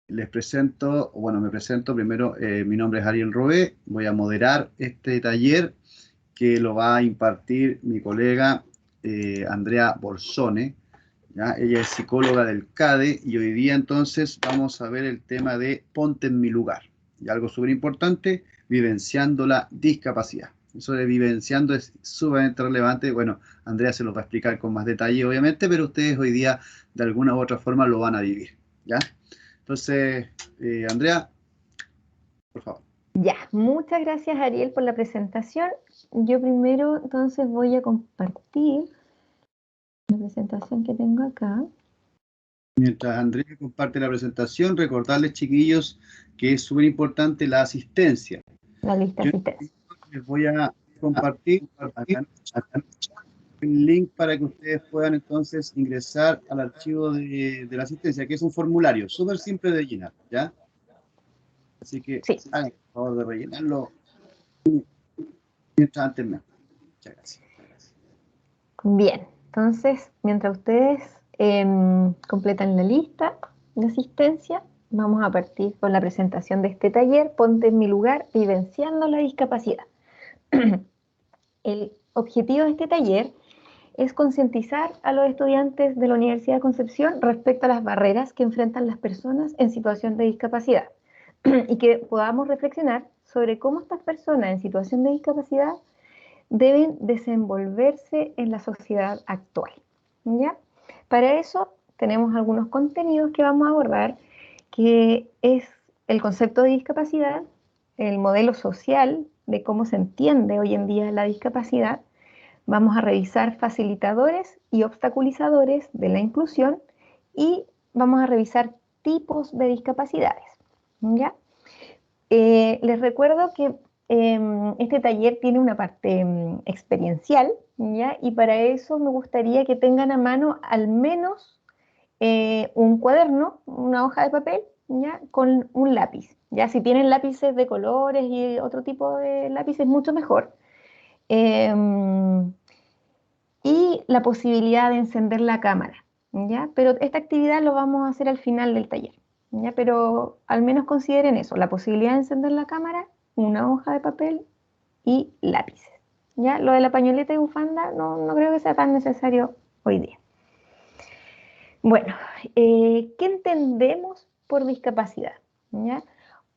Les presento, bueno, me presento primero, mi nombre es Ariel Roé, voy a moderar este taller que lo va a impartir mi colega Andrea Borsone, ¿ya? Ella es psicóloga del CADE y hoy día entonces vamos a ver el tema de ponte en mi lugar. Y algo súper importante, vivenciando la discapacidad. Eso de vivenciando es sumamente relevante. Bueno, Andrea se lo va a explicar con más detalle, obviamente, pero ustedes hoy día de alguna u otra forma lo van a vivir, ¿ya? Entonces, Andrea, por favor. Ya, muchas gracias Ariel por la presentación. Yo primero entonces voy a compartir la presentación que tengo acá. Mientras Andrea comparte la presentación, recordarles, chiquillos, que es súper importante la asistencia. La lista de Yo asistencia. les voy a compartir acá en el link para que ustedes puedan entonces ingresar al archivo de la asistencia, que es un formulario súper simple de llenar, ¿ya? Así que Sí, hagan el favor de rellenarlo mientras antes mejor. Muchas gracias. bien. Entonces, mientras ustedes completan la lista de asistencia, vamos a partir con la presentación de este taller, Ponte en mi lugar, vivenciando la discapacidad. El objetivo de este taller es concientizar a los estudiantes de la Universidad de Concepción respecto a las barreras que enfrentan las personas en situación de discapacidad y que podamos reflexionar sobre cómo estas personas en situación de discapacidad deben desenvolverse en la sociedad actual. ¿Ya? Para eso tenemos algunos contenidos que vamos a abordar, que es el concepto de discapacidad, el modelo social de cómo se entiende hoy en día la discapacidad. Vamos a revisar facilitadores y obstaculizadores de la inclusión y vamos a revisar tipos de discapacidades. ¿Ya? Les recuerdo que este taller tiene una parte experiencial, ¿ya? Y para eso me gustaría que tengan a mano al menos un cuaderno, una hoja de papel, ¿ya? Con un lápiz. Ya si tienen lápices de colores y otro tipo de lápices, mucho mejor. Eh, y la posibilidad de encender la cámara, ¿ya? Pero esta actividad lo vamos a hacer al final del taller, ¿ya? Pero al menos consideren eso, la posibilidad de encender la cámara, una hoja de papel y lápices, ¿ya? Lo de la pañoleta y bufanda no creo que sea tan necesario hoy día. Bueno, ¿qué entendemos por discapacidad? ¿Ya?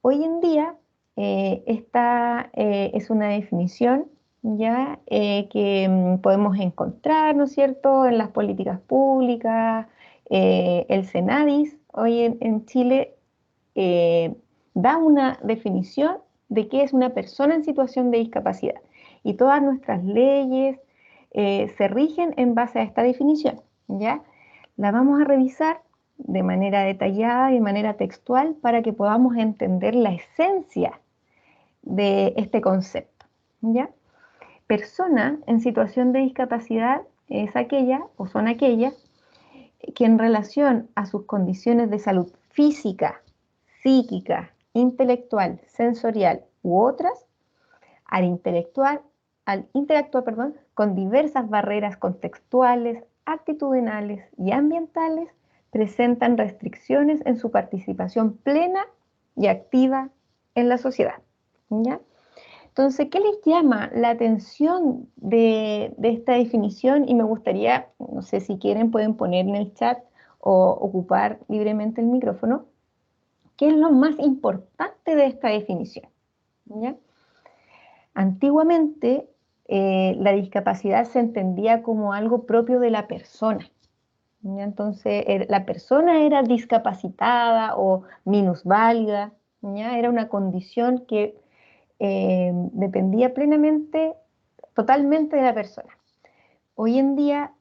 Hoy en día esta es una definición ya que podemos encontrar, ¿no es cierto?, en las políticas públicas, el CENADIS hoy en Chile eh, da una definición de qué es una persona en situación de discapacidad y todas nuestras leyes se rigen en base a esta definición, ¿ya? La vamos a revisar de manera detallada y de manera textual para que podamos entender la esencia de este concepto, ¿ya? Persona en situación de discapacidad es aquella o son aquellas que en relación a sus condiciones de salud física, psíquica, intelectual, sensorial u otras, al interactuar, perdón, con diversas barreras contextuales, actitudinales y ambientales, presentan restricciones en su participación plena y activa en la sociedad. ¿Ya? Entonces, ¿qué les llama la atención de esta definición? Y me gustaría, no sé si quieren, pueden poner en el chat o ocupar libremente el micrófono, ¿qué es lo más importante de esta definición? ¿Ya? Antiguamente, la discapacidad se entendía como algo propio de la persona. ¿Ya? Entonces, la persona era discapacitada o minusválida, ¿ya? Era una condición que dependía plenamente, totalmente de la persona. Hoy en día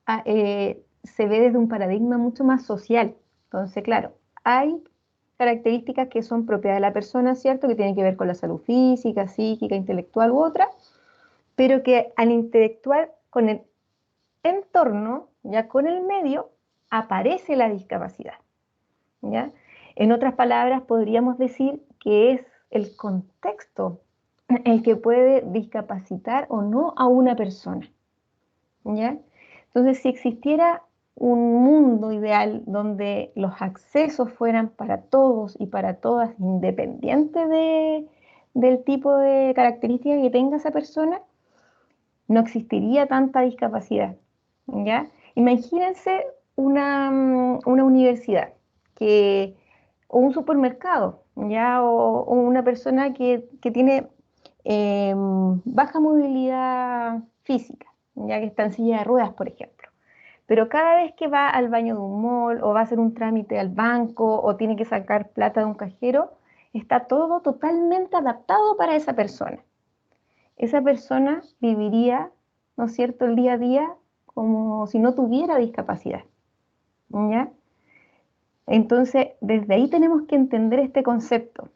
se ve desde un paradigma mucho más social. Entonces, claro, hay características que son propias de la persona, ¿cierto? Que tienen que ver con la salud física, psíquica, intelectual u otra, pero que al interactuar con el entorno, ya con el medio, aparece la discapacidad, ¿ya? En otras palabras, podríamos decir que es el contexto el que puede discapacitar o no a una persona, ¿ya? Entonces, si existiera un mundo ideal donde los accesos fueran para todos y para todas, independiente del tipo de características que tenga esa persona, no existiría tanta discapacidad, ¿ya? Imagínense una universidad que, o un supermercado, ¿ya? O una persona que tiene baja movilidad física, ya que está en silla de ruedas, por ejemplo. Pero cada vez que va al baño de un mall o va a hacer un trámite al banco o tiene que sacar plata de un cajero, está todo totalmente adaptado para esa persona. Esa persona viviría, ¿no es cierto?, el día a día como si no tuviera discapacidad, ¿ya? Entonces, desde ahí tenemos que entender este concepto.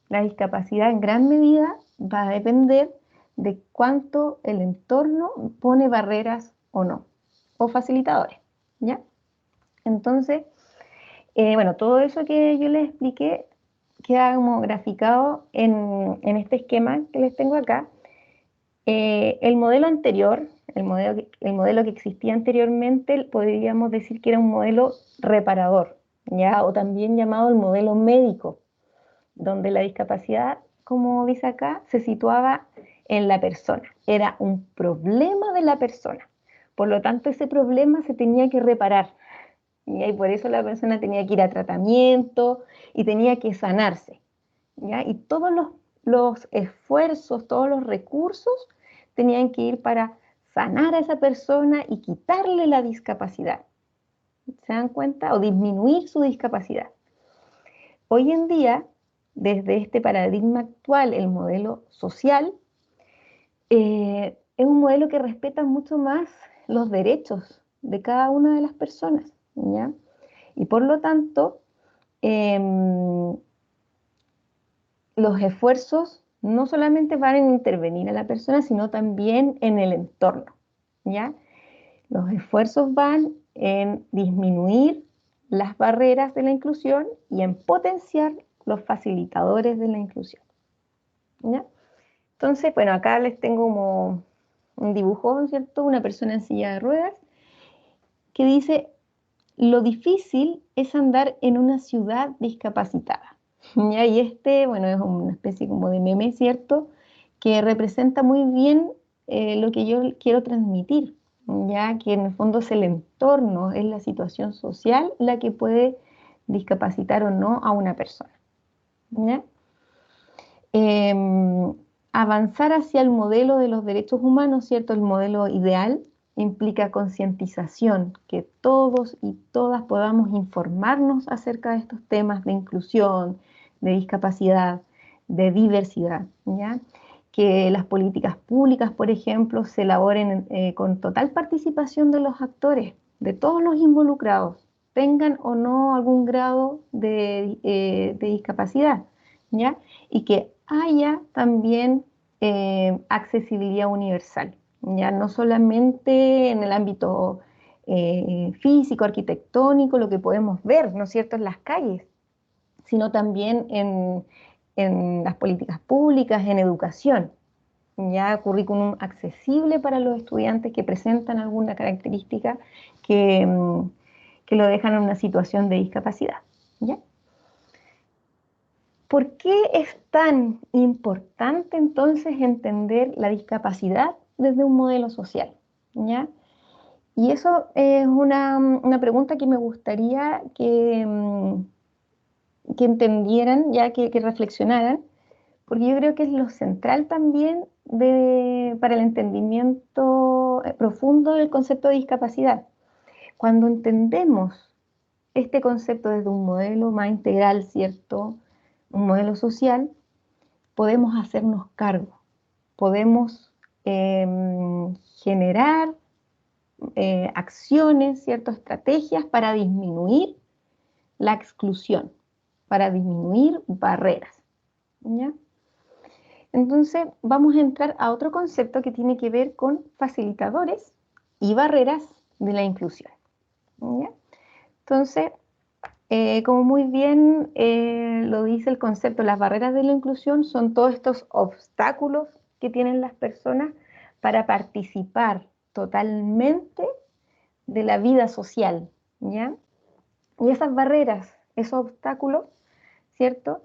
La discapacidad en gran medida va a depender de cuánto el entorno pone barreras o no, o facilitadores, ¿ya? Entonces, bueno, todo eso que yo les expliqué queda como graficado en este esquema que les tengo acá. El modelo anterior, el modelo que existía anteriormente, podríamos decir que era un modelo reparador, ¿ya? O también llamado el modelo médico, donde la discapacidad, como dice acá, se situaba en la persona. Era un problema de la persona. Por lo tanto, ese problema se tenía que reparar. ¿Ya? Y por eso la persona tenía que ir a tratamiento y tenía que sanarse. ¿Ya? Y todos los esfuerzos, todos los recursos tenían que ir para sanar a esa persona y quitarle la discapacidad. ¿Se dan cuenta? O disminuir su discapacidad. Hoy en día, desde este paradigma actual, el modelo social, es un modelo que respeta mucho más los derechos de cada una de las personas, ¿ya? Y por lo tanto, eh, los esfuerzos no solamente van en intervenir a la persona, sino también en el entorno, ¿ya? Los esfuerzos van en disminuir las barreras de la inclusión y en potenciar los facilitadores de la inclusión, ¿ya? Entonces, bueno, acá les tengo como un dibujo, ¿cierto? Una persona en silla de ruedas que dice, lo difícil es andar en una ciudad discapacitada. ¿Ya? Y este, bueno, es una especie como de meme, ¿cierto? Que representa muy bien lo que yo quiero transmitir, ya que en el fondo es el entorno, es la situación social la que puede discapacitar o no a una persona. ¿Ya? Avanzar hacia el modelo de los derechos humanos, ¿cierto? El modelo ideal implica concientización, que todos y todas podamos informarnos acerca de estos temas de inclusión, de discapacidad, de diversidad, ¿ya? Que las políticas públicas, por ejemplo, se elaboren con total participación de los actores, de todos los involucrados, tengan o no algún grado de discapacidad, ¿ya? Y que haya también accesibilidad universal, ya no solamente en el ámbito físico, arquitectónico, lo que podemos ver, ¿no es cierto?, en las calles, sino también en las políticas públicas, en educación, ya currículum accesible para los estudiantes que presentan alguna característica que lo dejan en una situación de discapacidad, ¿ya? ¿Por qué es tan importante entonces entender la discapacidad desde un modelo social? ¿Ya? Y eso es una pregunta que me gustaría que entendieran, ya que reflexionaran, porque yo creo que es lo central también para el entendimiento profundo del concepto de discapacidad. Cuando entendemos este concepto desde un modelo más integral, ¿cierto? Un modelo social, podemos hacernos cargo, podemos generar acciones, ¿cierto? Estrategias para disminuir la exclusión, para disminuir barreras, ¿ya? Entonces vamos a entrar a otro concepto que tiene que ver con facilitadores y barreras de la inclusión, ¿ya? Entonces, como muy bien lo dice el concepto, las barreras de la inclusión son todos estos obstáculos que tienen las personas para participar totalmente de la vida social, ¿ya? Y esas barreras, esos obstáculos, ¿cierto?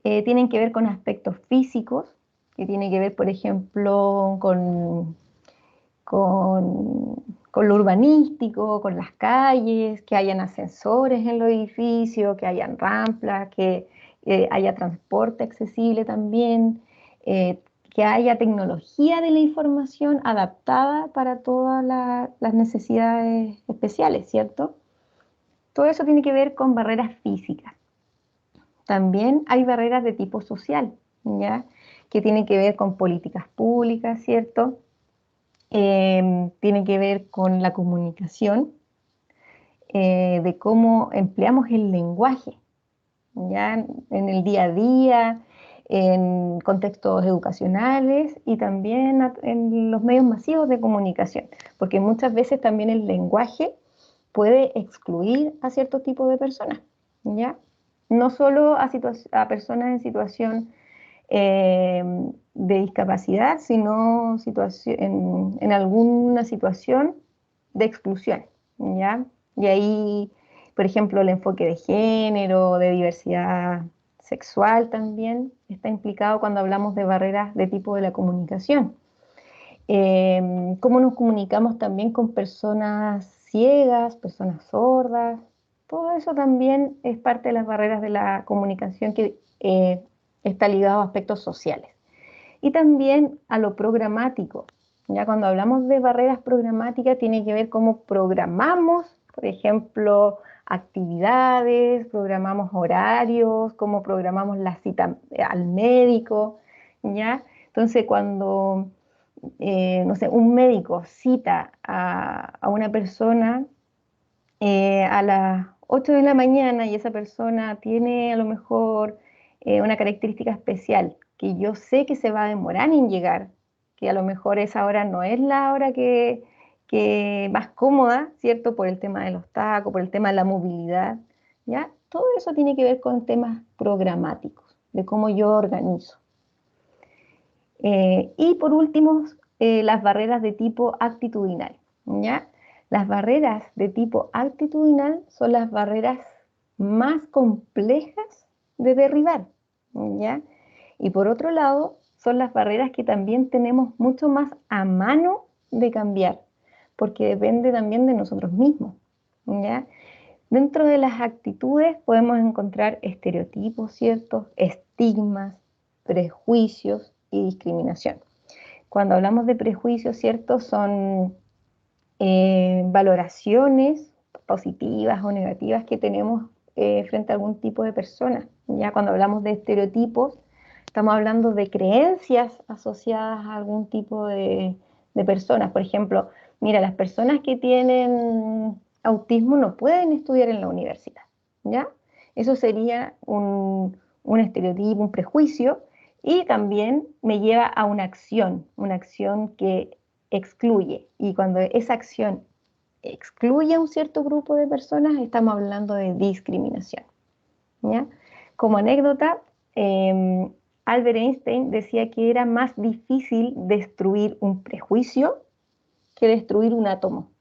Tienen que ver con aspectos físicos, que tiene que ver, por ejemplo, con lo urbanístico, con las calles, que hayan ascensores en los edificios, que hayan rampas, que haya transporte accesible también, que haya tecnología de la información adaptada para todas las necesidades especiales, ¿cierto? Todo eso tiene que ver con barreras físicas. También hay barreras de tipo social, ¿ya? Que tienen que ver con políticas públicas, ¿cierto? Tiene que ver con la comunicación, de cómo empleamos el lenguaje, ¿ya? En el día a día, en contextos educacionales y también en los medios masivos de comunicación, porque muchas veces también el lenguaje puede excluir a cierto tipo de personas, ¿ya? No solo a personas en situación eh, de discapacidad, sino en alguna situación de exclusión, ¿ya? Y ahí, por ejemplo, el enfoque de género, de diversidad sexual también está implicado cuando hablamos de barreras de tipo de la comunicación. Cómo nos comunicamos también con personas ciegas, personas sordas, todo eso también es parte de las barreras de la comunicación que está ligado a aspectos sociales. Y también a lo programático. Ya cuando hablamos de barreras programáticas tiene que ver cómo programamos, por ejemplo, actividades, programamos horarios, cómo programamos la cita al médico, ¿ya? Entonces cuando no sé, un médico cita a una persona a las 8 de la mañana y esa persona tiene a lo mejor una característica especial que yo sé que se va a demorar en llegar, que a lo mejor esa hora no es la hora que más cómoda, ¿cierto? Por el tema de los tacos, por el tema de la movilidad, ¿ya? Todo eso tiene que ver con temas programáticos, de cómo yo organizo. Y por último, las barreras de tipo actitudinal, ¿ya? Las barreras de tipo actitudinal son las barreras más complejas de derribar, ¿ya? Y por otro lado, son las barreras que también tenemos mucho más a mano de cambiar, porque depende también de nosotros mismos, ¿ya? Dentro de las actitudes podemos encontrar estereotipos, ¿cierto? Estigmas, prejuicios y discriminación. Cuando hablamos de prejuicios, ¿cierto? Son valoraciones positivas o negativas que tenemos frente a algún tipo de persona. Ya cuando hablamos de estereotipos, estamos hablando de creencias asociadas a algún tipo de personas. Por ejemplo, mira, las personas que tienen autismo no pueden estudiar en la universidad, ¿ya? Eso sería un estereotipo, un prejuicio, y también me lleva a una acción que excluye. Y cuando esa acción excluye a un cierto grupo de personas, estamos hablando de discriminación, ¿ya? Como anécdota, eh, Albert Einstein decía que era más difícil destruir un prejuicio que destruir un átomo,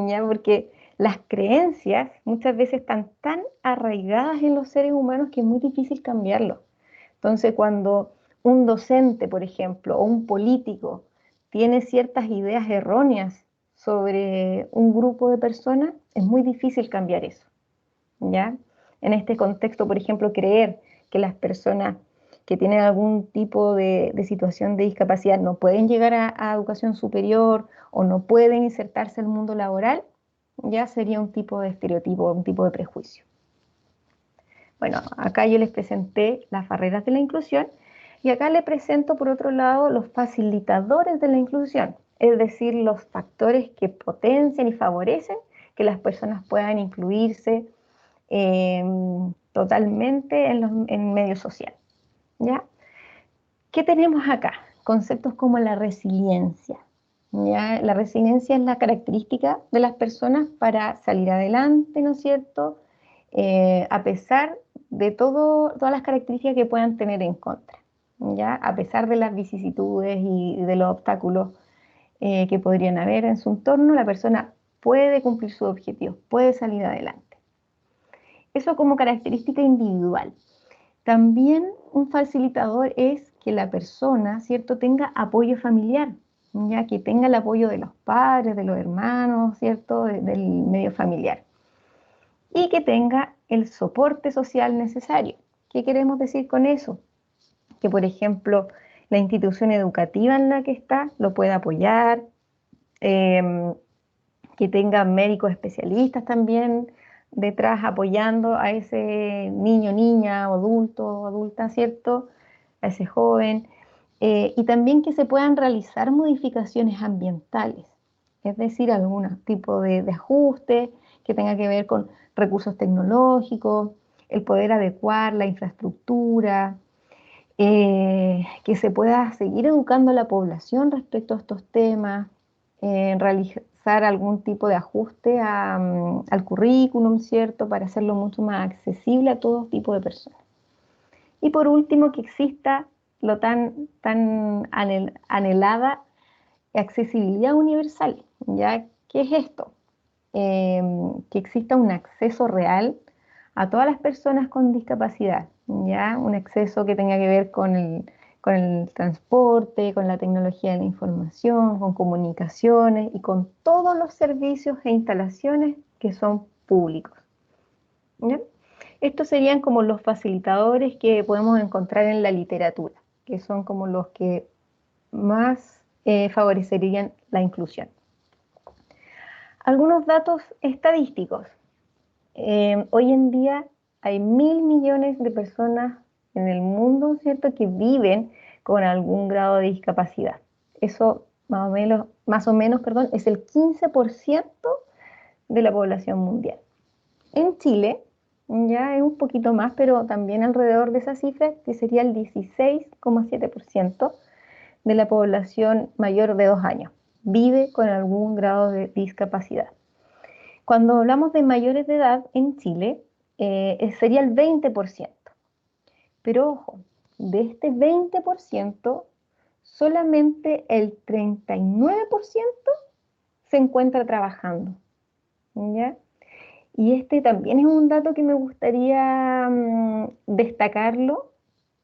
¿ya? Porque las creencias muchas veces están tan arraigadas en los seres humanos que es muy difícil cambiarlo. Entonces, cuando un docente, por ejemplo, o un político tiene ciertas ideas erróneas sobre un grupo de personas, es muy difícil cambiar eso, ¿ya? En este contexto, por ejemplo, creer que las personas que tienen algún tipo de situación de discapacidad no pueden llegar a educación superior o no pueden insertarse al mundo laboral, ya sería un tipo de estereotipo, un tipo de prejuicio. Bueno, acá yo les presenté las barreras de la inclusión y acá les presento por otro lado los facilitadores de la inclusión, es decir, los factores que potencian y favorecen que las personas puedan incluirse eh, totalmente en medio social, ¿ya? ¿Qué tenemos acá? Conceptos como la resiliencia, ¿ya? La resiliencia es la característica de las personas para salir adelante, ¿no es cierto? A pesar de todas las características que puedan tener en contra, ¿ya? A pesar de las vicisitudes y de los obstáculos que podrían haber en su entorno, la persona puede cumplir sus objetivos, puede salir adelante. Eso como característica individual. También un facilitador es que la persona, ¿cierto?, tenga apoyo familiar, ya que tenga el apoyo de los padres, de los hermanos, ¿cierto?, del medio familiar. Y que tenga el soporte social necesario. ¿Qué queremos decir con eso? Que, por ejemplo, la institución educativa en la que está lo pueda apoyar, que tenga médicos especialistas también detrás apoyando a ese niño, niña, o adulto, o adulta, ¿cierto? A ese joven. Y también que se puedan realizar modificaciones ambientales, es decir, algún tipo de ajuste que tenga que ver con recursos tecnológicos, el poder adecuar la infraestructura, que se pueda seguir educando a la población respecto a estos temas, realizar algún tipo de ajuste al currículum, ¿cierto?, para hacerlo mucho más accesible a todo tipo de personas. Y por último, que exista lo tan anhelada accesibilidad universal, ¿ya? ¿Qué es esto? Que exista un acceso real a todas las personas con discapacidad, ¿ya? Un acceso que tenga que ver con el transporte, con la tecnología de la información, con comunicaciones y con todos los servicios e instalaciones que son públicos, ¿ya? Estos serían como los facilitadores que podemos encontrar en la literatura, que son como los que más favorecerían la inclusión. Algunos datos estadísticos. Hoy en día hay 1.000 millones de personas en el mundo, ¿cierto?, que viven con algún grado de discapacidad. Eso más o menos, perdón, es el 15% de la población mundial. En Chile ya es un poquito más, pero también alrededor de esa cifra, que sería el 16,7% de la población mayor de 2 años, vive con algún grado de discapacidad. Cuando hablamos de mayores de edad en Chile, sería el 20%. Pero ojo, de este 20%, solamente el 39% se encuentra trabajando, ¿ya? Y este también es un dato que me gustaría destacarlo,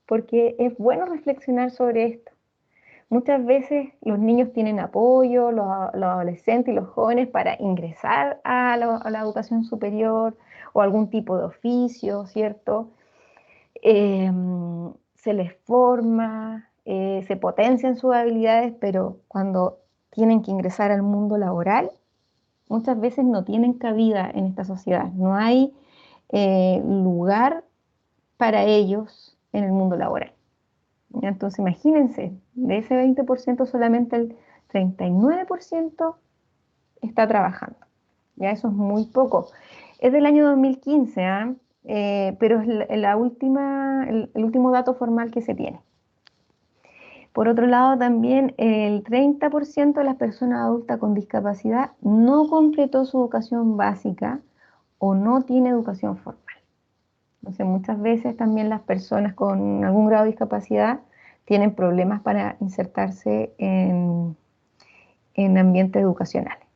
porque es bueno reflexionar sobre esto. Muchas veces los niños tienen apoyo, los adolescentes y los jóvenes para ingresar a la educación superior o algún tipo de oficio, ¿cierto? Eh, Se les forma, se potencian sus habilidades, pero cuando tienen que ingresar al mundo laboral, muchas veces no tienen cabida en esta sociedad. No hay lugar para ellos en el mundo laboral. Entonces, imagínense, de ese 20% solamente el 39% está trabajando. Ya eso es muy poco. Es del año 2015, ¿ah? Pero es el último dato formal que se tiene. Por otro lado, también el 30% de las personas adultas con discapacidad no completó su educación básica o no tiene educación formal. Entonces, muchas veces también las personas con algún grado de discapacidad tienen problemas para insertarse en ambientes educacionales.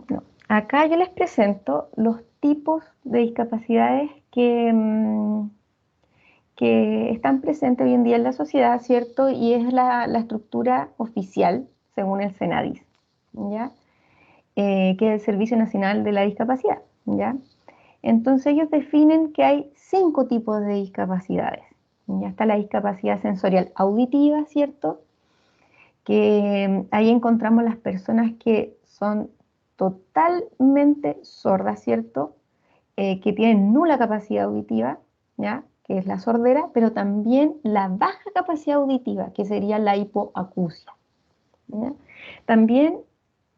No. Acá yo les presento los tipos de discapacidades que están presentes hoy en día en la sociedad, ¿cierto? Y es la estructura oficial, según el CENADIS, ¿ya? Que es el Servicio Nacional de la Discapacidad, ¿ya? Entonces ellos definen que hay 5 tipos de discapacidades. Ya está la discapacidad sensorial auditiva, ¿cierto? Que ahí encontramos las personas que son totalmente sordas, ¿cierto? Que tienen nula capacidad auditiva, ¿ya? Que es la sordera, pero también la baja capacidad auditiva, que sería la hipoacusia, ¿ya? También,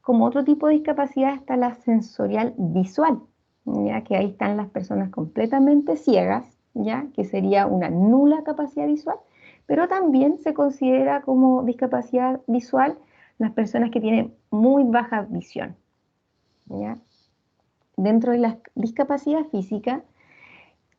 como otro tipo de discapacidad, está la sensorial visual, ya que ahí están las personas completamente ciegas, ya que sería una nula capacidad visual, pero también se considera como discapacidad visual las personas que tienen muy baja visión, ¿ya? Dentro de la discapacidad física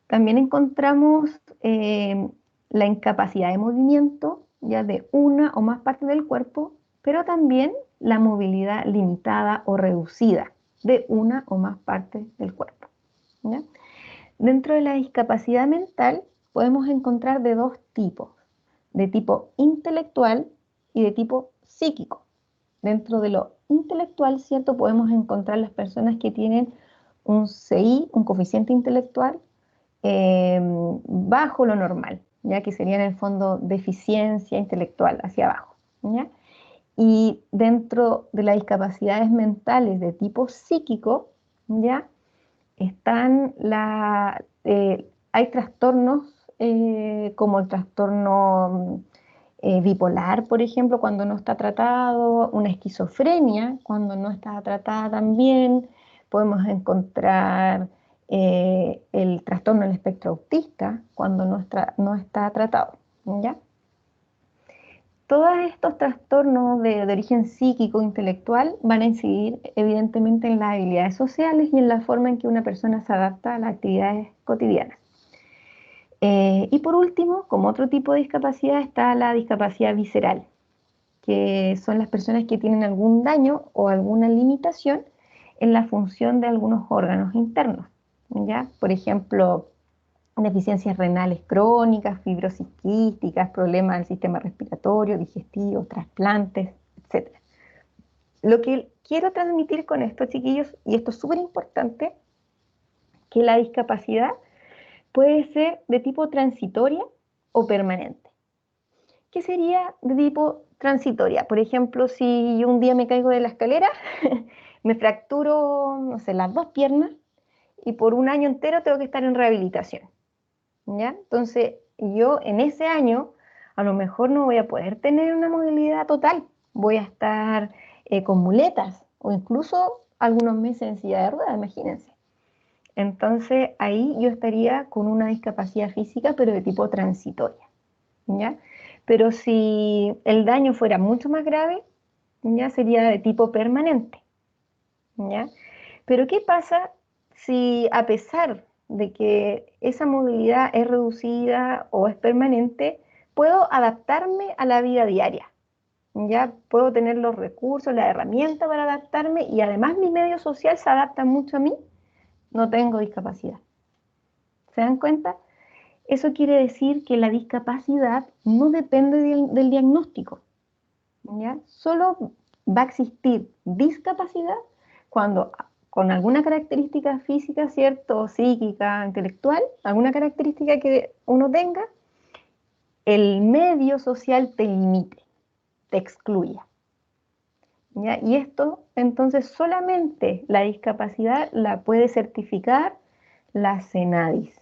también encontramos la incapacidad de movimiento, ya de una o más partes del cuerpo, pero también la movilidad limitada o reducida de una o más partes del cuerpo, ¿ya? Dentro de la discapacidad mental podemos encontrar de dos tipos, de tipo intelectual y de tipo psíquico. Dentro de lo intelectual, ¿cierto? Podemos encontrar las personas que tienen un CI, un coeficiente intelectual, bajo lo normal, ya que sería en el fondo deficiencia intelectual hacia abajo, ¿ya? Y dentro de las discapacidades mentales de tipo psíquico, ¿ya? Hay trastornos como el trastorno bipolar, por ejemplo, cuando no está tratado, una esquizofrenia, cuando no está tratada también, podemos encontrar el trastorno del espectro autista, cuando no está tratado, ¿ya? Todos estos trastornos de origen psíquico, intelectual, van a incidir evidentemente en las habilidades sociales y en la forma en que una persona se adapta a las actividades cotidianas. Y por último, como otro tipo de discapacidad, está la discapacidad visceral, que son las personas que tienen algún daño o alguna limitación en la función de algunos órganos internos, ¿ya? Por ejemplo, deficiencias renales crónicas, fibrosis quísticas, problemas del sistema respiratorio, digestivo, trasplantes, etc. Lo que quiero transmitir con esto, chiquillos, y esto es súper importante, que la discapacidad puede ser de tipo transitoria o permanente. ¿Qué sería de tipo transitoria? Por ejemplo, si yo un día me caigo de la escalera, me fracturo, no sé, las dos piernas y por un año entero tengo que estar en rehabilitación, ¿ya? Entonces, yo en ese año a lo mejor no voy a poder tener una movilidad total, voy a estar con muletas o incluso algunos meses en silla de ruedas, imagínense. Entonces, ahí yo estaría con una discapacidad física, pero de tipo transitoria, ¿ya? Pero si el daño fuera mucho más grave, ya sería de tipo permanente, ¿ya? Pero ¿qué pasa si a pesar de que esa movilidad es reducida o es permanente, puedo adaptarme a la vida diaria? Ya puedo tener los recursos, la herramienta para adaptarme y además mi medio social se adapta mucho a mí, no tengo discapacidad. ¿Se dan cuenta? Eso quiere decir que la discapacidad no depende del diagnóstico, ¿ya? Solo va a existir discapacidad cuando con alguna característica física, ¿cierto? Psíquica, intelectual, alguna característica que uno tenga, el medio social te limite, te excluya, ¿ya? Y esto, entonces, solamente la discapacidad la puede certificar la CENADIS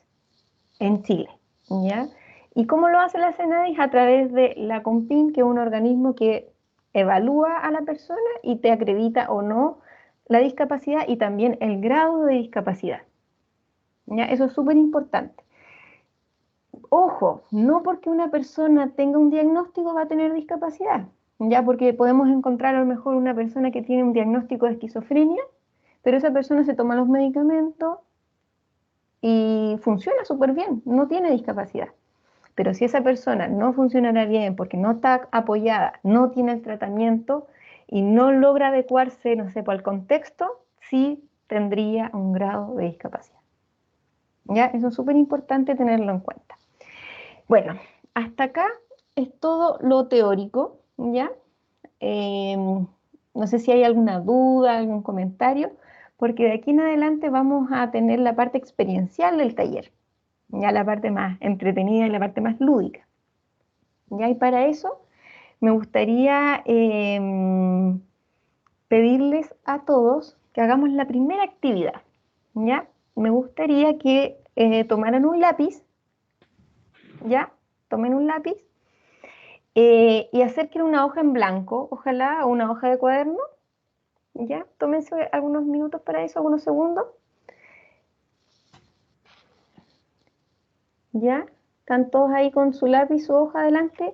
en Chile, ¿ya? ¿Y cómo lo hace la CENADIS? A través de la COMPIN, que es un organismo que evalúa a la persona y te acredita o no la discapacidad y también el grado de discapacidad, ¿ya? Eso es súper importante. Ojo, no porque una persona tenga un diagnóstico va a tener discapacidad, ya porque podemos encontrar a lo mejor una persona que tiene un diagnóstico de esquizofrenia, pero esa persona se toma los medicamentos y funciona súper bien, no tiene discapacidad. Pero si esa persona no funcionara bien porque no está apoyada, no tiene el tratamiento y no logra adecuarse, no sé, al contexto, sí tendría un grado de discapacidad. ¿Ya? Eso es súper importante tenerlo en cuenta. Bueno, hasta acá es todo lo teórico, ¿ya? Eh, no sé si hay alguna duda, algún comentario, porque de aquí en adelante vamos a tener la parte experiencial del taller, ya la parte más entretenida y la parte más lúdica. ¿Ya? Y para eso me gustaría pedirles a todos que hagamos la primera actividad, ¿ya? Me gustaría que tomaran un lápiz, ¿ya? Tomen un lápiz y acerquen una hoja en blanco, ojalá, o una hoja de cuaderno, ¿ya? Tómense algunos minutos para eso, algunos segundos, ¿ya? Están todos ahí con su lápiz, su hoja adelante,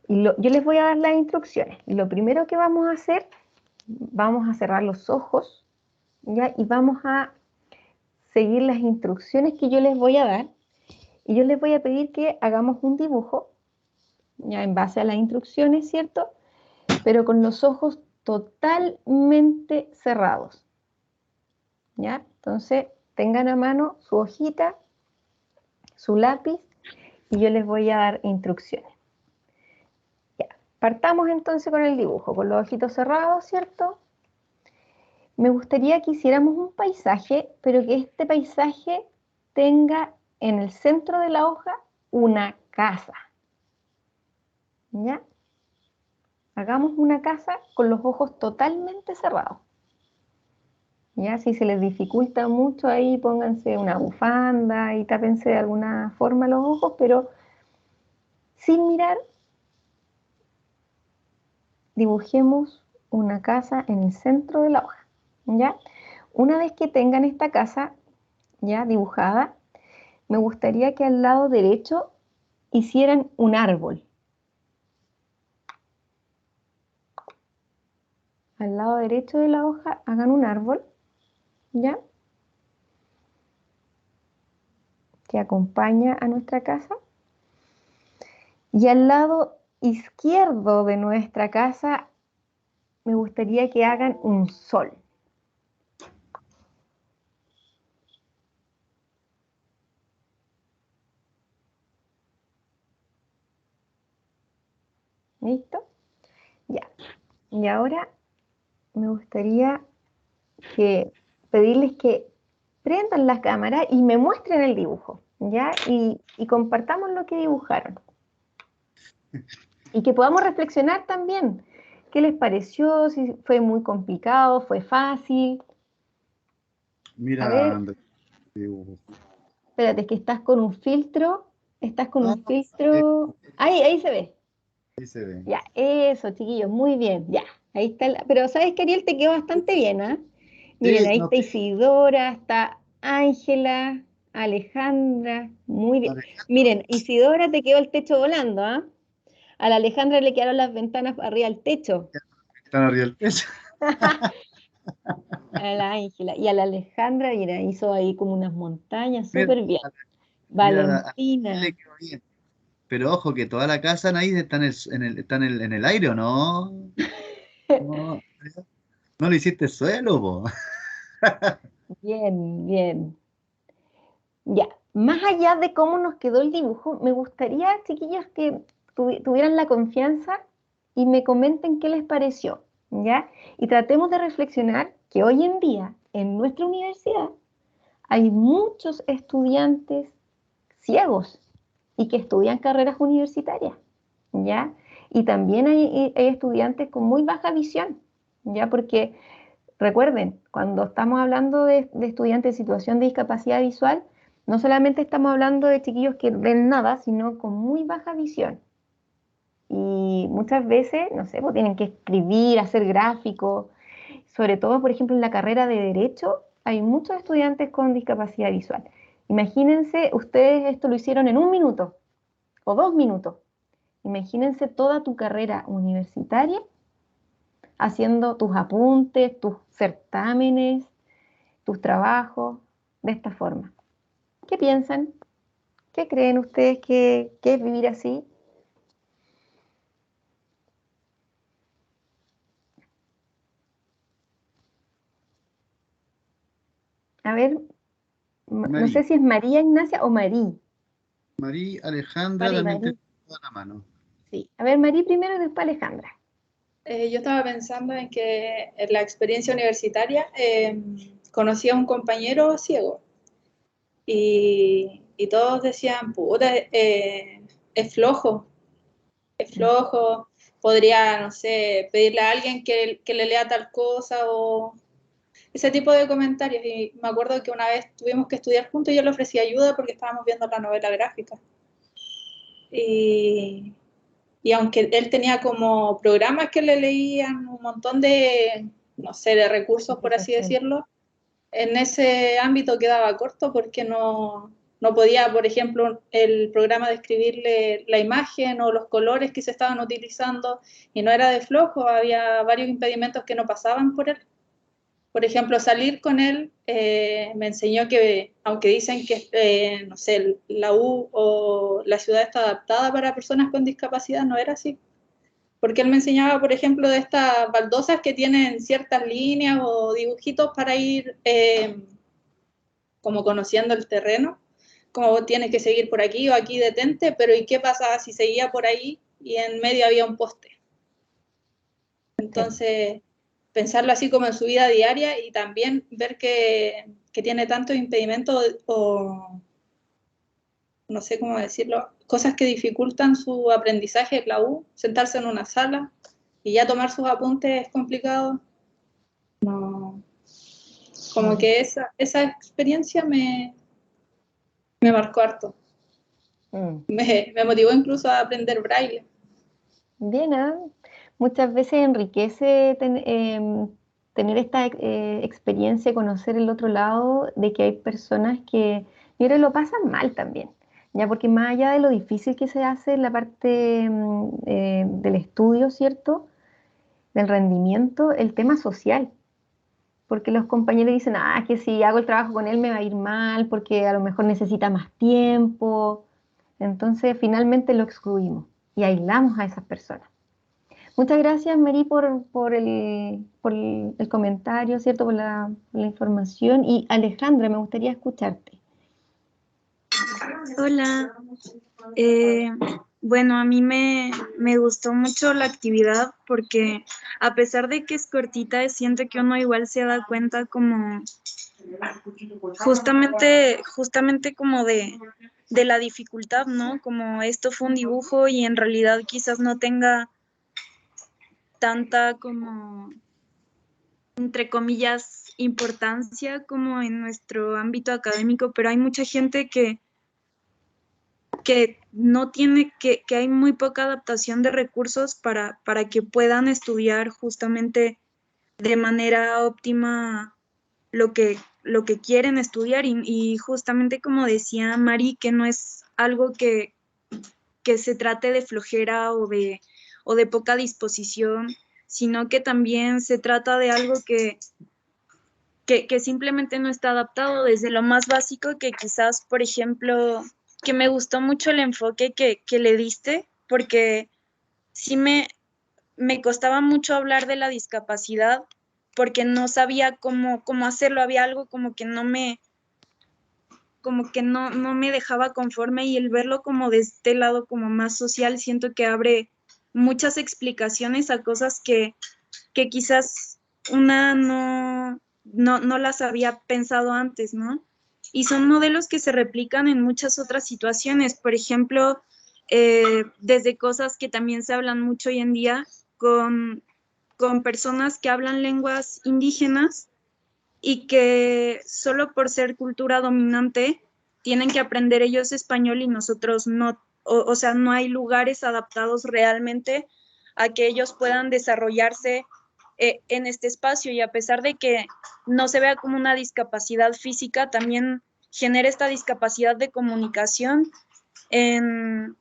y yo les voy a dar las instrucciones. Lo primero que vamos a hacer, vamos a cerrar los ojos, ¿ya? Y vamos a seguir las instrucciones que yo les voy a dar y yo les voy a pedir que hagamos un dibujo, ya en base a las instrucciones, ¿cierto? Pero con los ojos totalmente cerrados. ¿Ya? Entonces, tengan a mano su hojita, su lápiz, y yo les voy a dar instrucciones. Ya. Partamos entonces con el dibujo, con los ojitos cerrados, ¿cierto? Me gustaría que hiciéramos un paisaje, pero que este paisaje tenga en el centro de la hoja una casa. ¿Ya? Hagamos una casa con los ojos totalmente cerrados. ¿Ya? Si se les dificulta mucho ahí, pónganse una bufanda y tápense de alguna forma los ojos, pero sin mirar, dibujemos una casa en el centro de la hoja. ¿Ya? Una vez que tengan esta casa ya dibujada, me gustaría que al lado derecho hicieran un árbol. Al lado derecho de la hoja hagan un árbol, ¿ya? Que acompaña a nuestra casa. Y al lado izquierdo de nuestra casa me gustaría que hagan un sol. ¿Listo? Ya. Y ahora me gustaría pedirles que prendan las cámaras y me muestren el dibujo, ¿ya? Y compartamos lo que dibujaron. Y que podamos reflexionar también. ¿Qué les pareció? Si fue muy complicado, fue fácil. A Mira, ver, Andrés, dibujo. espérate, es que estás con un filtro. Estás con Ah, un filtro. Ahí se ve. ahí se ve. Ya, eso, chiquillos, muy bien. Ya, ahí está. Pero sabes que Ariel te quedó bastante bien, ¿ah? Miren, Sí, ahí no, está Isidora, está Ángela, Alejandra, muy bien. Miren, Isidora te quedó el techo volando, ¿ah? A la Alejandra le quedaron las ventanas arriba del techo. están arriba del techo. A la Ángela. Y a la Alejandra, mira, hizo ahí como unas montañas, Mira, súper bien. mira, a le Valentina. quedó bien. Pero ojo que toda la casa, Anaís, está en el aire, ¿o no? No, no le hiciste suelo, po. Bien, bien. Ya, más allá de cómo nos quedó el dibujo, me gustaría, chiquillos, que tuvieran la confianza y me comenten qué les pareció, ¿ya? Y tratemos de reflexionar que hoy en día, en nuestra universidad, hay muchos estudiantes ciegos y que estudian carreras universitarias, ¿ya? Y también hay estudiantes con muy baja visión, ¿ya? Porque recuerden, cuando estamos hablando de estudiantes en situación de discapacidad visual, no solamente estamos hablando de chiquillos que ven nada, sino con muy baja visión. Y muchas veces, no sé, pues tienen que escribir, hacer gráficos, sobre todo, por ejemplo, en la carrera de Derecho, hay muchos estudiantes con discapacidad visual. Imagínense, ustedes esto lo hicieron en 1 minuto o 2 minutos. Imagínense toda tu carrera universitaria haciendo tus apuntes, tus certámenes, tus trabajos, de esta forma. ¿Qué piensan? ¿Qué creen ustedes que es vivir así? A ver, no sé Marí, si es María Ignacia o Marí. Marí, Alejandra Marí, también te Marí. da la mano. Sí. A ver, Marí primero y después Alejandra. Yo estaba pensando en que en la experiencia universitaria conocí a un compañero ciego y todos decían, puta, es flojo, podría, no sé, pedirle a alguien que le lea tal cosa o ese tipo de comentarios. Y me acuerdo que una vez tuvimos que estudiar juntos y yo le ofrecí ayuda porque estábamos viendo la novela gráfica. Y, y aunque él tenía como programas que le leían un montón de, no sé, de recursos, por así Explicación. decirlo, en ese ámbito quedaba corto porque no podía, por ejemplo, el programa describirle la imagen o los colores que se estaban utilizando y no era de flojo, había varios impedimentos que no pasaban por él. Por ejemplo, salir con él me enseñó que, aunque dicen que, no sé, la U o la ciudad está adaptada para personas con discapacidad, no era así. porque él me enseñaba, por ejemplo, de estas baldosas que tienen ciertas líneas o dibujitos para ir como conociendo el terreno, como tienes que seguir por aquí o aquí detente, pero ¿y qué pasaba si seguía por ahí y en medio había un poste? Entonces, pensarlo así como en su vida diaria y también ver que tiene tantos impedimentos o no sé cómo decirlo, cosas que dificultan su aprendizaje en la U, sentarse en una sala y ya tomar sus apuntes es complicado. No, como que esa experiencia me marcó harto. Me motivó incluso a aprender braille. Bien, ¿ah? Muchas veces enriquece tener esta experiencia, conocer el otro lado, de que hay personas que, yo creo, lo pasan mal también, ya porque más allá de lo difícil que se hace en la parte del estudio, ¿cierto? Del rendimiento, el tema social, porque los compañeros dicen, ah, que si hago el trabajo con él me va a ir mal, porque a lo mejor necesita más tiempo, entonces finalmente lo excluimos y aislamos a esas personas. Muchas gracias, Mary, por el comentario, ¿cierto? Por la información. Y Alejandra, me gustaría escucharte. Hola. Bueno, a mí me gustó mucho la actividad porque a pesar de que es cortita, siento que uno igual se da cuenta como justamente como de la dificultad, ¿no? Como esto fue un dibujo y en realidad quizás no tenga tanta como, entre comillas, importancia como en nuestro ámbito académico, pero hay mucha gente que no tiene, que hay muy poca adaptación de recursos para que puedan estudiar justamente de manera óptima lo que quieren estudiar y justamente como decía Mari, que no es algo que se trate de flojera o de poca disposición, sino que también se trata de algo que simplemente no está adaptado desde lo más básico, que quizás, por ejemplo, que me gustó mucho el enfoque que le diste, porque sí me costaba mucho hablar de la discapacidad, porque no sabía cómo hacerlo, había algo como que no me dejaba conforme, y el verlo como de este lado como más social, siento que abre muchas explicaciones a cosas que quizás una no las había pensado antes, ¿no? Y son modelos que se replican en muchas otras situaciones, por ejemplo, desde cosas que también se hablan mucho hoy en día con personas que hablan lenguas indígenas y que solo por ser cultura dominante tienen que aprender ellos español y nosotros no, o sea, no hay lugares adaptados realmente a que ellos puedan desarrollarse en este espacio, y a pesar de que no se vea como una discapacidad física, también genera esta discapacidad de comunicación en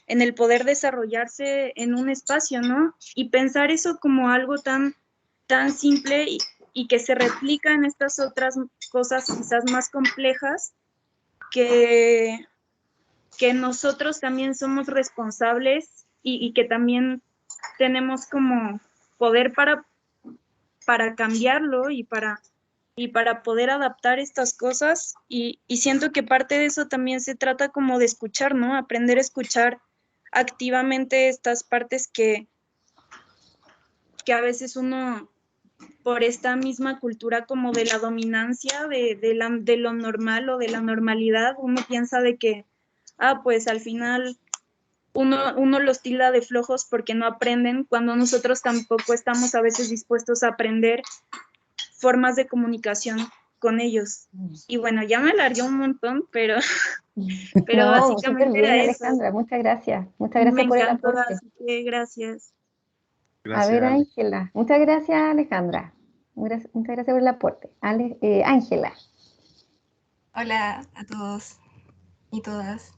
el poder desarrollarse en un espacio, ¿no? Y pensar eso como algo tan simple y que se replica en estas otras cosas quizás más complejas, que nosotros también somos responsables y que también tenemos como poder para cambiarlo y para poder adaptar estas cosas, y siento que parte de eso también se trata como de escuchar, ¿no? Aprender a escuchar activamente estas partes que a veces uno, por esta misma cultura como de la dominancia, de lo normal o de la normalidad, uno piensa de que, pues al final uno los tilda de flojos porque no aprenden, cuando nosotros tampoco estamos a veces dispuestos a aprender formas de comunicación con ellos. Y bueno, ya me alargué un montón, pero No, súper básicamente bien, era eso. Alejandra. Muchas gracias. Muchas Me gracias por el encantó, aporte. así que gracias. A ver, Gracias, Ale. Ángela. Muchas gracias, Alejandra. Muchas gracias por el aporte. Ángela. Hola a todos y todas.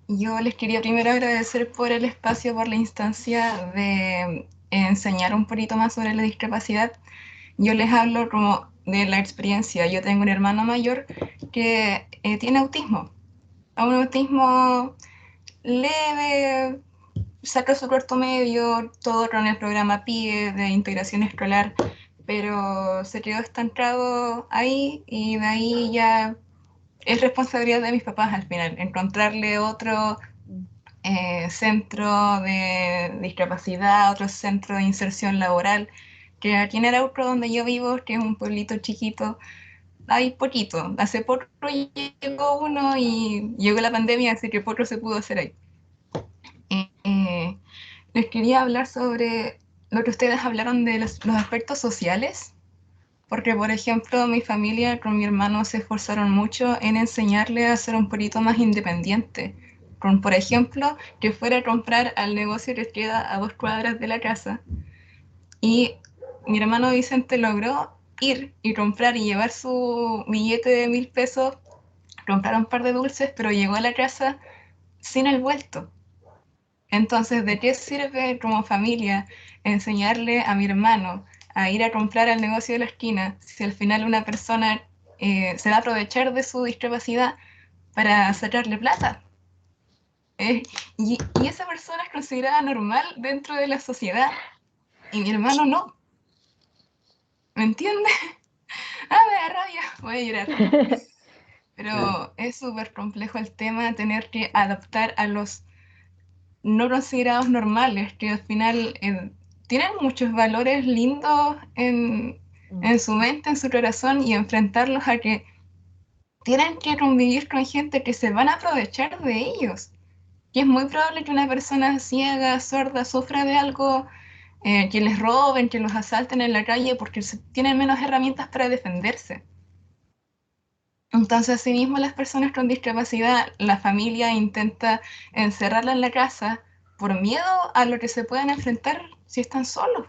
Yo les quería primero agradecer por el espacio, por la instancia de enseñar un poquito más sobre la discapacidad. Yo les hablo como de la experiencia. Yo tengo un hermano mayor que tiene autismo. Un autismo leve, saca su cuarto medio, todo con el programa PIE de integración escolar, pero se quedó estancado ahí y de ahí ya es responsabilidad de mis papás al final, encontrarle otro centro de discapacidad, otro centro de inserción laboral, que aquí en Arauco, donde yo vivo, que es un pueblito chiquito, hay poquito. Hace poco llegó uno y llegó la pandemia, así que poco se pudo hacer ahí. Les quería hablar sobre lo que ustedes hablaron de los aspectos sociales, porque por ejemplo mi familia con mi hermano se esforzaron mucho en enseñarle a ser un poquito más independiente, con por ejemplo que fuera a comprar al negocio que queda a 2 cuadras de la casa, y mi hermano Vicente logró ir y comprar y llevar su billete de 1.000 pesos, comprar un par de dulces, pero llegó a la casa sin el vuelto. Entonces, ¿de qué sirve como familia enseñarle a mi hermano a ir a comprar al negocio de la esquina si al final una persona se va a aprovechar de su discapacidad para sacarle plata? Y esa persona es considerada normal dentro de la sociedad y mi hermano no. ¿Me entiendes? Me da rabia, voy a llorar. Pero es súper complejo el tema, tener que adaptar a los no considerados normales, que al final tienen muchos valores lindos en su mente, en su corazón, y enfrentarlos a que tienen que convivir con gente que se van a aprovechar de ellos. Y es muy probable que una persona ciega, sorda, sufra de algo, que les roben, que los asalten en la calle, porque tienen menos herramientas para defenderse. Entonces, asimismo, las personas con discapacidad, la familia intenta encerrarla en la casa por miedo a lo que se puedan enfrentar si están solos.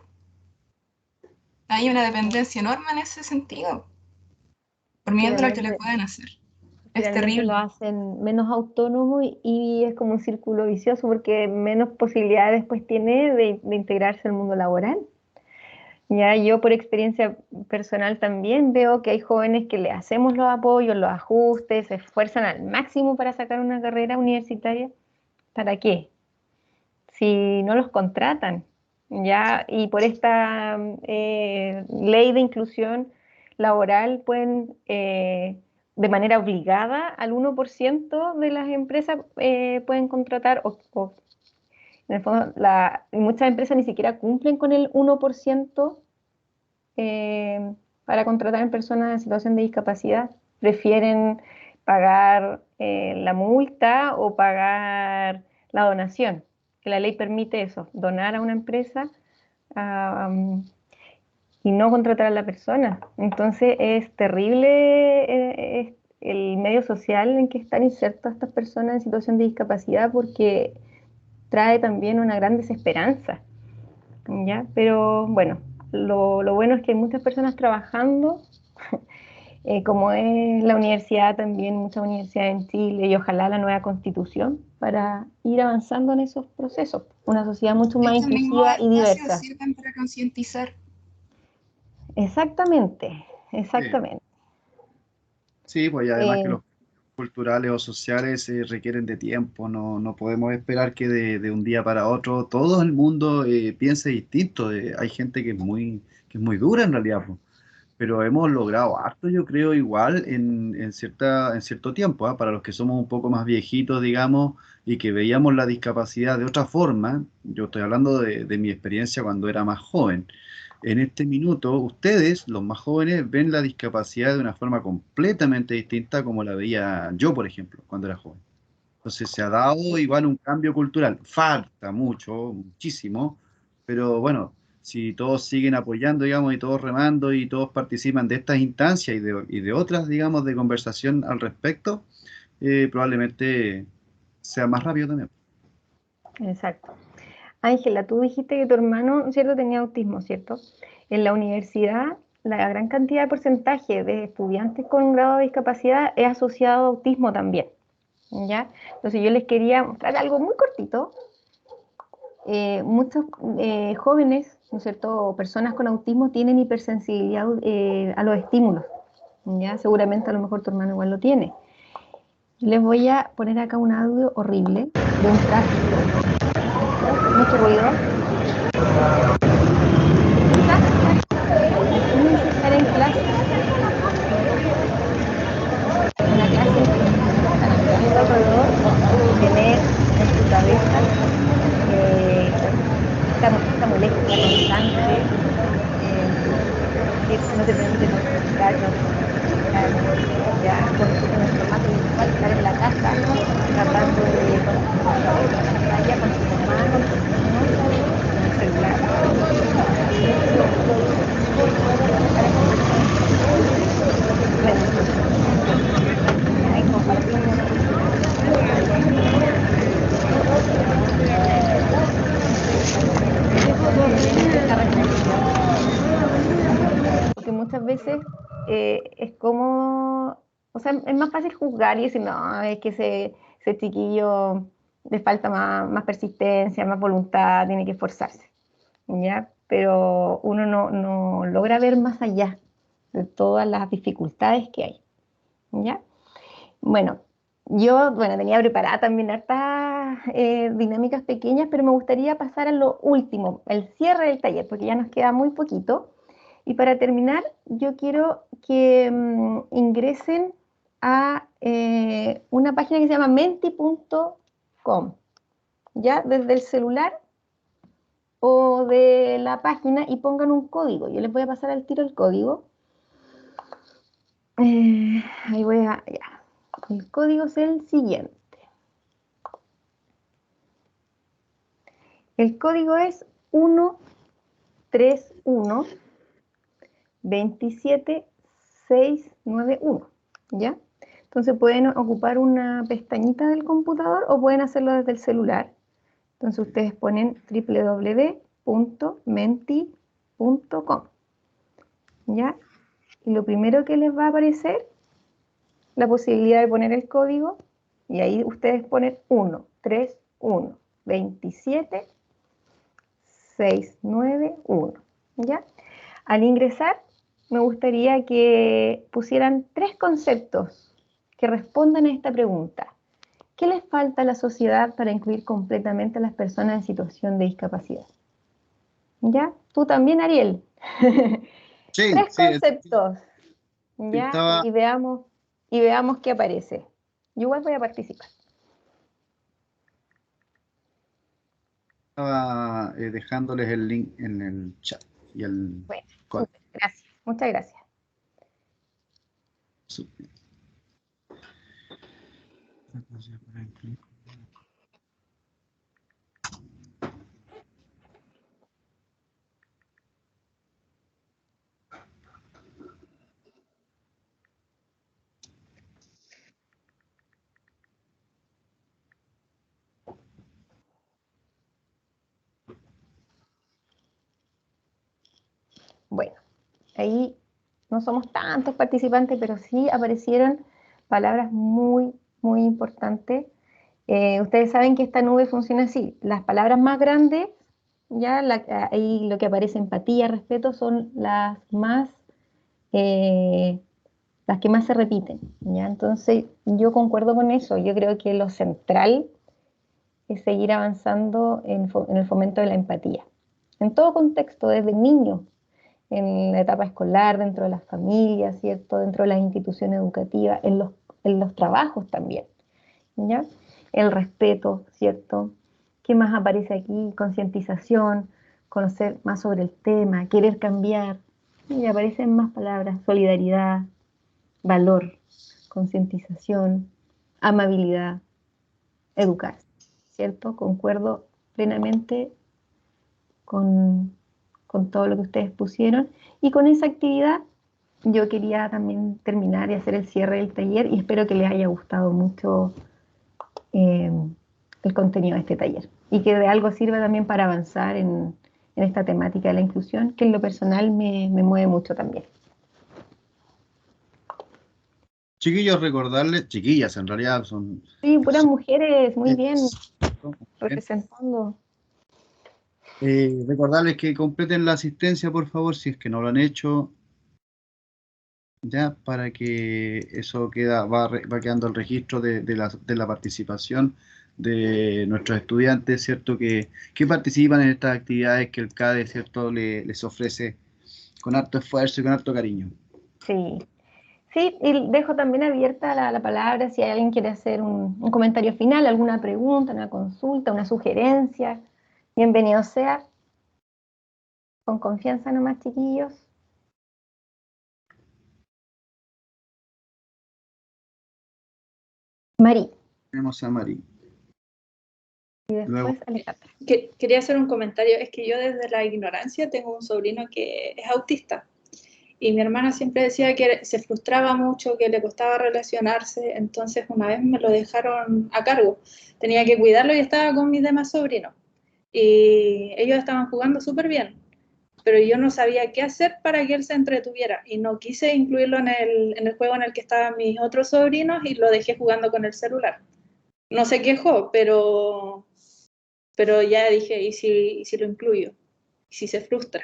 Hay una dependencia enorme en ese sentido, por miedo a lo que le pueden hacer. Es Finalmente terrible. lo hacen menos autónomo y es como un círculo vicioso porque menos posibilidades después tiene de integrarse al mundo laboral. Ya yo por experiencia personal también veo que hay jóvenes que le hacemos los apoyos, los ajustes, se esfuerzan al máximo para sacar una carrera universitaria. ¿Para qué? Si no los contratan, ¿ya? Y por esta ley de inclusión laboral pueden, de manera obligada, al 1% de las empresas pueden contratar, en el fondo, muchas empresas ni siquiera cumplen con el 1% para contratar en personas en situación de discapacidad. Prefieren pagar la multa o pagar la donación, que la ley permite eso, donar a una empresa y no contratar a la persona. Entonces es terrible el medio social en que están insertas estas personas en situación de discapacidad porque trae también una gran desesperanza, ¿ya? Pero bueno, lo bueno es que hay muchas personas trabajando, como es la universidad también, muchas universidades en Chile, y ojalá la nueva constitución para ir avanzando en esos procesos. Una sociedad mucho más Estos mismos inclusiva y espacios diversa. sirven para concientizar. Exactamente, exactamente. Sí, pues y además que Eh, los culturales o sociales requieren de tiempo, no podemos esperar que de un día para otro todo el mundo piense distinto. Hay gente que es muy dura en realidad, pues, pero hemos logrado harto, yo creo, igual en cierto tiempo, ¿ah? Para los que somos un poco más viejitos, digamos, y que veíamos la discapacidad de otra forma, yo estoy hablando de mi experiencia cuando era más joven. En este minuto, ustedes, los más jóvenes, ven la discapacidad de una forma completamente distinta como la veía yo, por ejemplo, cuando era joven. Entonces se ha dado igual un cambio cultural. Falta mucho, muchísimo, pero bueno, si todos siguen apoyando, digamos, y todos remando y todos participan de estas instancias y de otras, digamos, de conversación al respecto, probablemente sea más rápido también. exacto. Ángela, tú dijiste que tu hermano, ¿cierto?, tenía autismo, ¿cierto? En la universidad, la gran cantidad de porcentaje de estudiantes con un grado de discapacidad es asociado a autismo también, ¿ya? Entonces yo les quería mostrar algo muy cortito. Muchos jóvenes, ¿no es cierto?, o personas con autismo tienen hipersensibilidad a los estímulos, ¿ya? Seguramente a lo mejor tu hermano igual lo tiene. Les voy a poner acá un audio horrible de un tráfico. mucho ruido. Imagínense estar en clase, una clase en que los niños están hablando alrededor y tener en tu cabeza esta molestia constante que no te permite concentrar, no te permite estar ya en el formato virtual, estar en la casa tratando de concentrar en la pantalla con tu mamá, con tus niños, con el celular. Bueno, ahí compartimos esta reflexión, porque muchas veces es como, o sea, es más fácil juzgar y decir, no, es que ese chiquillo le falta más persistencia, más voluntad, tiene que esforzarse, ¿ya? Pero uno no logra ver más allá de todas las dificultades que hay, ¿ya? Bueno, yo tenía preparada también hartas dinámicas pequeñas, pero me gustaría pasar a lo último, el cierre del taller, porque ya nos queda muy poquito. Y para terminar, yo quiero que ingresen a una página que se llama menti.com, ya desde el celular o de la página, y pongan un código. Yo les voy a pasar al tiro el código. Ahí voy a... Ya. El código es el siguiente. El código es 13127691, ¿ya? Entonces pueden ocupar una pestañita del computador o pueden hacerlo desde el celular. Entonces ustedes ponen www.menti.com, ¿ya? Y lo primero que les va a aparecer, la posibilidad de poner el código, y ahí ustedes ponen 13127691, ¿ya? Al ingresar, me gustaría que pusieran 3 conceptos que respondan a esta pregunta. ¿Qué les falta a la sociedad para incluir completamente a las personas en situación de discapacidad? ¿Ya? Tú también, Ariel. Sí, 3 sí, conceptos, ¿ya? estaba, Y veamos qué aparece. Yo igual voy a participar. dejándoles el link en el chat y el Bueno, código. súper, gracias. Muchas gracias. Bueno, ahí no somos tantos participantes, pero sí aparecieron palabras muy, muy importantes. Ustedes saben que esta nube funciona así. Las palabras más grandes, ya ahí lo que aparece, empatía, respeto, son las que más se repiten, ¿ya? Entonces, yo concuerdo con eso. Yo creo que lo central es seguir avanzando en el fomento de la empatía. En todo contexto, desde niños, en la etapa escolar, dentro de las familias, ¿cierto? Dentro de las instituciones educativas, en los trabajos también, ¿ya? El respeto, ¿cierto? ¿Qué más aparece aquí? Concientización, conocer más sobre el tema, querer cambiar. Y aparecen más palabras: solidaridad, valor, concientización, amabilidad, educar, ¿cierto? Concuerdo plenamente con todo lo que ustedes pusieron. Y con esa actividad yo quería también terminar y hacer el cierre del taller, y espero que les haya gustado mucho el contenido de este taller y que de algo sirva también para avanzar en esta temática de la inclusión, que en lo personal me mueve mucho también. Chiquillos, recordarles, chiquillas en realidad son... Sí, puras mujeres, muy bien, son- representando. recordarles que completen la asistencia, por favor, si es que no lo han hecho, ya, para que eso va quedando el registro de la participación de nuestros estudiantes, ¿cierto? Que participan en estas actividades que el CADE, ¿cierto? Les ofrece con harto esfuerzo y con harto cariño. Sí, sí, y dejo también abierta la palabra si alguien quiere hacer un comentario final, alguna pregunta, una consulta, una sugerencia. Bienvenido sea. Con confianza nomás, chiquillos. Mari. Tenemos a Mari. Y después Luego. Alejandra. Quería hacer un comentario. Es que yo desde la ignorancia tengo un sobrino que es autista. Y mi hermana siempre decía que se frustraba mucho, que le costaba relacionarse. Entonces una vez me lo dejaron a cargo. Tenía que cuidarlo y estaba con mis demás sobrinos. Y ellos estaban jugando súper bien. Pero yo no sabía qué hacer para que él se entretuviera y no quise incluirlo en el juego en el que estaban mis otros sobrinos y lo dejé jugando con el celular. No se quejó, pero ya dije, ¿y si lo incluyo? ¿Y si se frustra?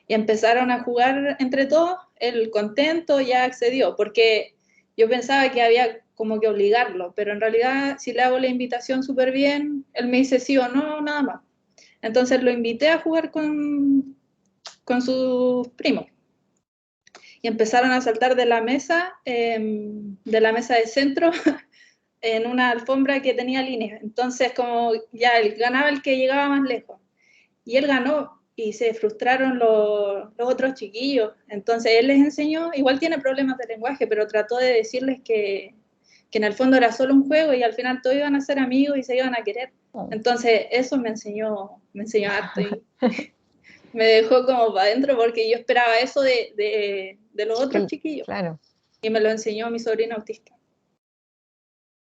Y empezaron a jugar entre todos, él contento ya accedió, porque yo pensaba que había como que obligarlo, pero en realidad si le hago la invitación súper bien, él me dice sí o no, nada más. Entonces lo invité a jugar con sus primos. Y empezaron a saltar de la mesa de centro, en una alfombra que tenía líneas. Entonces, como ya él ganaba el que llegaba más lejos. Y él ganó y se frustraron los otros chiquillos. Entonces, él les enseñó, igual tiene problemas de lenguaje, pero trató de decirles que en el fondo era solo un juego y al final todos iban a ser amigos y se iban a querer. Entonces, eso me enseñó harto y me dejó como para adentro porque yo esperaba eso de los otros chiquillos. Claro. Y me lo enseñó mi sobrino autista.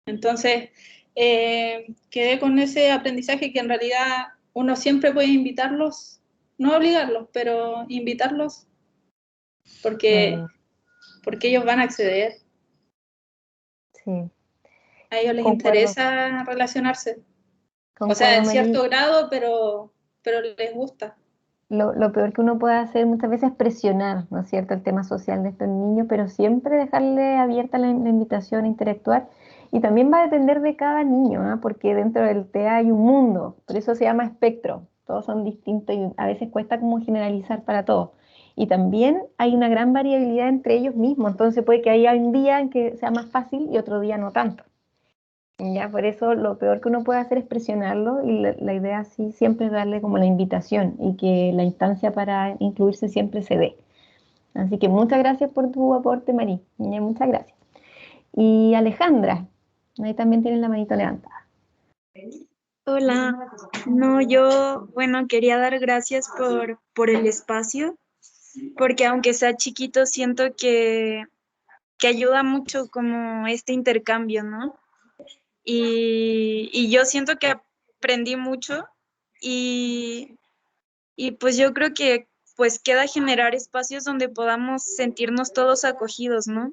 Entonces, quedé con ese aprendizaje que en realidad uno siempre puede invitarlos, no obligarlos, pero invitarlos porque ellos van a acceder. Sí. A ellos les Concuerdo. interesa relacionarse. Concuerdo, O sea, en Mari. cierto grado, pero les gusta. Lo peor que uno puede hacer muchas veces es presionar, ¿no es cierto?, el tema social de estos niños, pero siempre dejarle abierta la invitación a interactuar. Y también va a depender de cada niño, ¿eh? Porque dentro del TEA hay un mundo, por eso se llama espectro. Todos son distintos y a veces cuesta como generalizar para todos. Y también hay una gran variabilidad entre ellos mismos, entonces puede que haya un día en que sea más fácil y otro día no tanto. Ya, por eso lo peor que uno puede hacer es presionarlo y la idea sí siempre es darle como la invitación y que la instancia para incluirse siempre se dé. Así que muchas gracias por tu aporte, Mari. Muchas gracias. Y Alejandra, ahí también tienes la manito levantada. Hola, no, yo, bueno, quería dar gracias por el espacio, porque aunque sea chiquito, siento que ayuda mucho como este intercambio, ¿no? Y yo siento que aprendí mucho y pues yo creo que pues queda generar espacios donde podamos sentirnos todos acogidos, ¿no?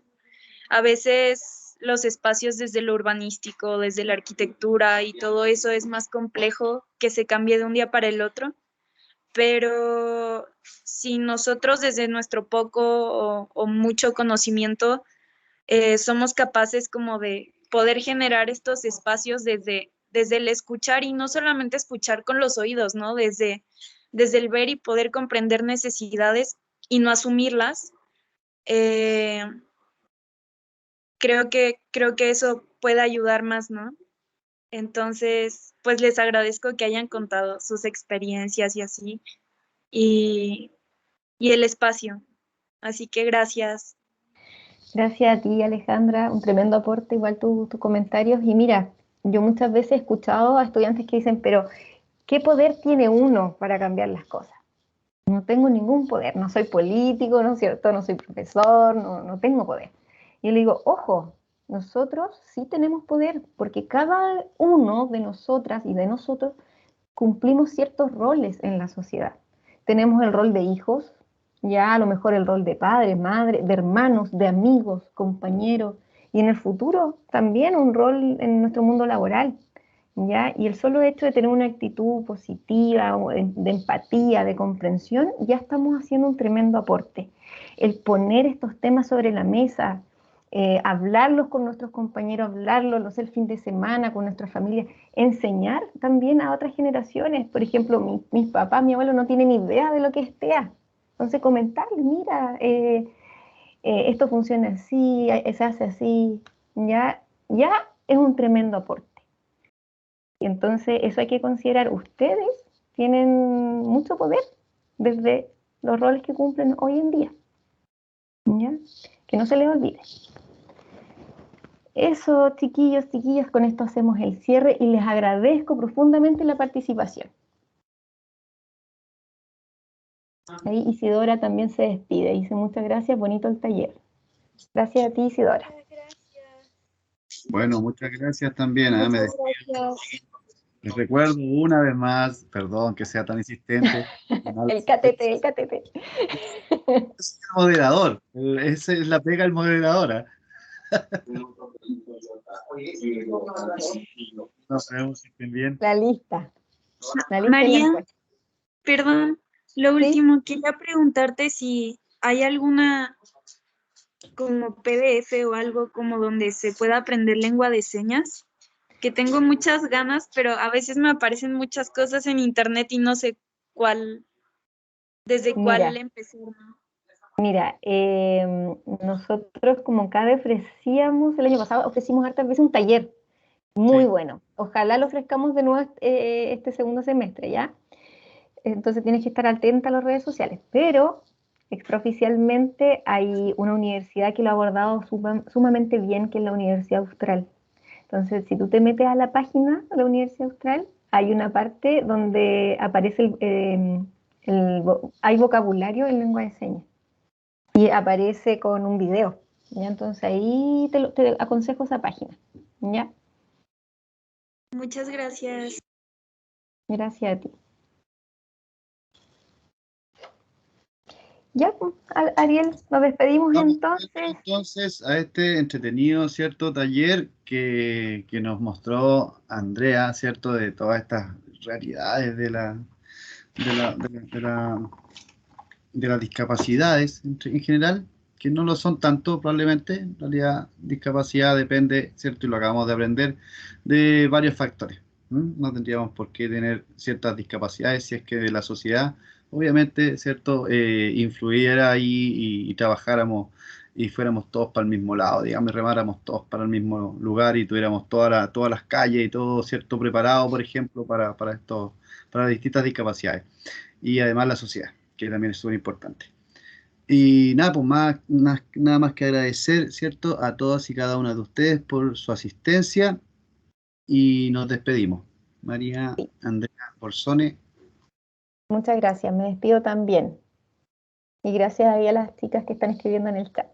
A veces los espacios desde lo urbanístico, desde la arquitectura y todo eso es más complejo que se cambie de un día para el otro, pero si nosotros desde nuestro poco o mucho conocimiento somos capaces como de poder generar estos espacios desde el escuchar y no solamente escuchar con los oídos, ¿no? Desde el ver y poder comprender necesidades y no asumirlas. Creo que eso puede ayudar más, ¿no? Entonces, pues les agradezco que hayan contado sus experiencias y así, y el espacio. Así que gracias. Gracias a ti, Alejandra, un tremendo aporte, igual tus comentarios. Y mira, yo muchas veces he escuchado a estudiantes que dicen, pero ¿qué poder tiene uno para cambiar las cosas? No tengo ningún poder, no soy político, ¿no es cierto? No soy profesor, no tengo poder. Y yo le digo, ojo, nosotros sí tenemos poder, porque cada uno de nosotras y de nosotros cumplimos ciertos roles en la sociedad. Tenemos el rol de hijos, ya a lo mejor el rol de padre, madre, de hermanos, de amigos, compañeros, y en el futuro también un rol en nuestro mundo laboral. ¿Ya? Y el solo hecho de tener una actitud positiva, de empatía, de comprensión, ya estamos haciendo un tremendo aporte. El poner estos temas sobre la mesa, hablarlos con nuestros compañeros, hablarlos, no sé, el fin de semana con nuestra familia, enseñar también a otras generaciones. Por ejemplo, mis papás, mi abuelo no tienen idea de lo que es TEA. Entonces comentarles, mira, esto funciona así, se hace así, ya es un tremendo aporte. Y entonces eso hay que considerar. Ustedes tienen mucho poder desde los roles que cumplen hoy en día. ¿Ya? Que no se les olvide. Eso, chiquillos, chiquillas, con esto hacemos el cierre y les agradezco profundamente la participación. Ahí Isidora también se despide. Dice muchas gracias, bonito el taller. Gracias a ti, Isidora. Bueno, muchas gracias también. Me Muchas despido. gracias. Les recuerdo una vez más, perdón que sea tan insistente. El catete, el catete. Es el moderador. Esa es la pega del moderador. ¿Ah? Nos vemos, que estén bien. La lista. La lista y la María, encuesta. perdón, lo ¿Sí? último, quería preguntarte si hay alguna como PDF o algo como donde se pueda aprender lengua de señas, que tengo muchas ganas, pero a veces me aparecen muchas cosas en internet y no sé desde cuál empezar, ¿no? Mira, nosotros como CADE ofrecíamos, el año pasado ofrecimos hartas veces un taller muy bueno. Ojalá lo ofrezcamos de nuevo este segundo semestre, ¿ya? Entonces tienes que estar atenta a las redes sociales, pero extraoficialmente hay una universidad que lo ha abordado sumamente bien, que es la Universidad Austral. Entonces, si tú te metes a la página de la Universidad Austral, hay una parte donde aparece hay vocabulario en lengua de señas y aparece con un video, ¿ya? Entonces ahí te aconsejo esa página, ¿ya? Muchas gracias. Gracias a ti. Ya, pues, Ariel, nos despedimos Entonces a este entretenido, ¿cierto? Taller que nos mostró Andrea, ¿cierto? De todas estas realidades de las discapacidades en general, que no lo son tanto probablemente. En realidad, discapacidad depende, ¿cierto? Y lo acabamos de aprender, de varios factores. No tendríamos por qué tener ciertas discapacidades si es que la sociedad, obviamente, ¿cierto? Influyera ahí y trabajáramos y fuéramos todos para el mismo lado, digamos, y remáramos todos para el mismo lugar y tuviéramos todas las calles y todo, ¿cierto? Preparado, por ejemplo, para las distintas discapacidades. Y además la sociedad, que también es súper importante. Y nada, pues nada más que agradecer, ¿cierto? A todas y cada una de ustedes por su asistencia y nos despedimos. María Sí. Andrea Borsone. Muchas gracias, me despido también. Y gracias ahí a las chicas que están escribiendo en el chat.